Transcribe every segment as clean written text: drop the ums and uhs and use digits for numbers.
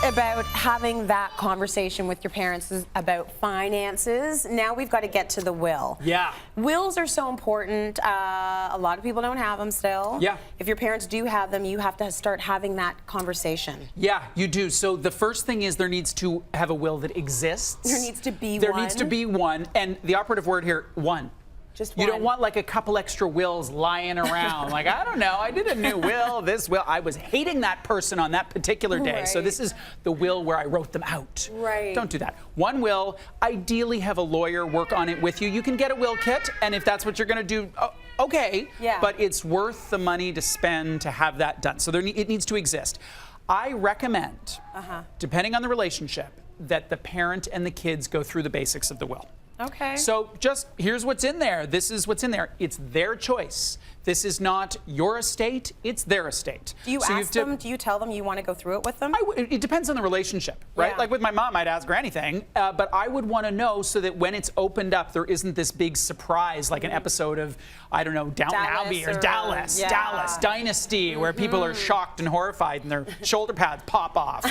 about having that conversation with your parents about finances. Now we've got to get to the will. Yeah. Wills are so important. A lot of people don't have them still. Yeah. If your parents do have them, you have to start having that conversation. Yeah, you do. So the first thing is there needs to have a will that exists. There needs to be one. There needs to be one. And the operative word here, one. Just one. You don't want like a couple extra wills lying around. Like, I don't know, I did a new will, this will. I was hating that person on that particular day. Right. So this is the will where I wrote them out. Right. Don't do that. One will, ideally have a lawyer work on it with you. You can get a will kit, and if that's what you're going to do, okay. Yeah. But it's worth the money to spend to have that done. So it needs to exist. I recommend, depending on the relationship, that the parent and the kids go through the basics of the will. Okay. So just here's what's in there. This is what's in there. It's their choice. This is not your estate. It's their estate. Do you ask them? Do you tell them you want to go through it with them? It depends on the relationship, right? Yeah. Like with my mom, I'd ask her anything, but I would want to know so that when it's opened up, there isn't this big surprise, like an episode of, I don't know, Downton Abbey or Dallas, Dynasty, where people are shocked and horrified and their shoulder pads pop off.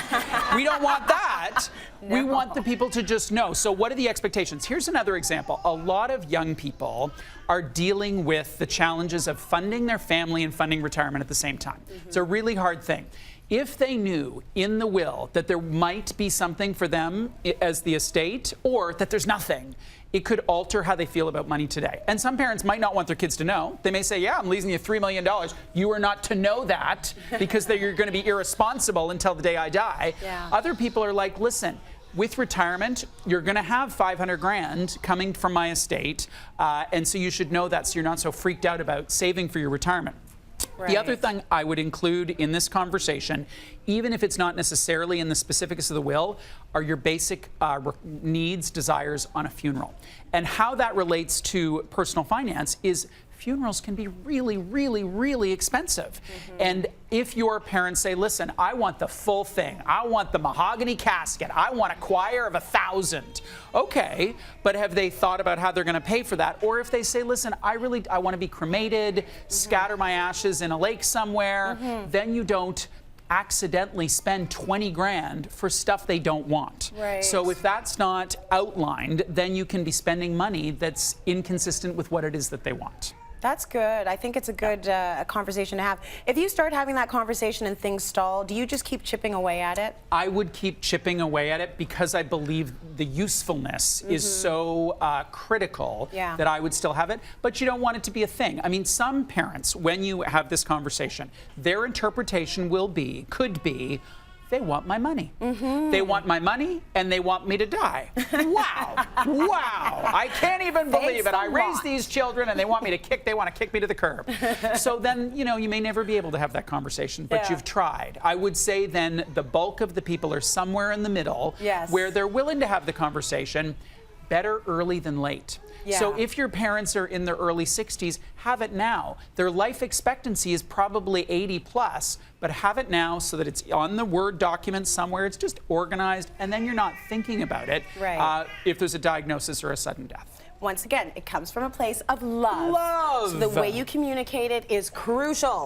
We don't want that. No. We want the people to just know. So what are the expectations? Here's another example. A lot of young people are dealing with the challenges of funding their family and funding retirement at the same time. It's a really hard thing. If they knew in the will that there might be something for them as the estate, or that there's nothing, it could alter how they feel about money today. And some parents might not want their kids to know. They may say, yeah, I'm leaving you $3 million. You are not to know that because you're going to be irresponsible until the day I die. Yeah. Other people are like, listen, with retirement, you're going to have 500 grand coming from my estate, and so you should know that so you're not so freaked out about saving for your retirement. Right. The other thing I would include in this conversation, even if it's not necessarily in the specifics of the will, are your basic needs, desires on a funeral. And how that relates to personal finance is funerals can be really, really, really expensive. And if your parents say, listen, I want the full thing, I want the mahogany casket, I want a choir of 1,000. Okay, but have they thought about how they're going to pay for that? Or if they say, listen, I want to be cremated, scatter my ashes in a lake somewhere, then you don't accidentally spend 20 grand for stuff they don't want. Right. So if that's not outlined, then you can be spending money that's inconsistent with what it is that they want. That's good. I think it's a good conversation to have. If you start having that conversation and things stall, do you just keep chipping away at it? I would keep chipping away at it because I believe the usefulness is so critical that I would still have it, but you don't want it to be a thing. I mean, some parents, when you have this conversation, their interpretation could be, they want my money. They want my money and they want me to die. Wow. Wow. I can't even believe it. I raised these children and they want to kick me to the curb. So then, you may never be able to have that conversation, but you've tried. I would say then the bulk of the people are somewhere in the middle where they're willing to have the conversation. Better early than late. Yeah. So if your parents are in their early 60s, have it now. Their life expectancy is probably 80 plus, but have it now so that it's on the Word document somewhere. It's just organized, and then you're not thinking about it if there's a diagnosis or a sudden death. Once again, it comes from a place of love. Love! So the way you communicate it is crucial.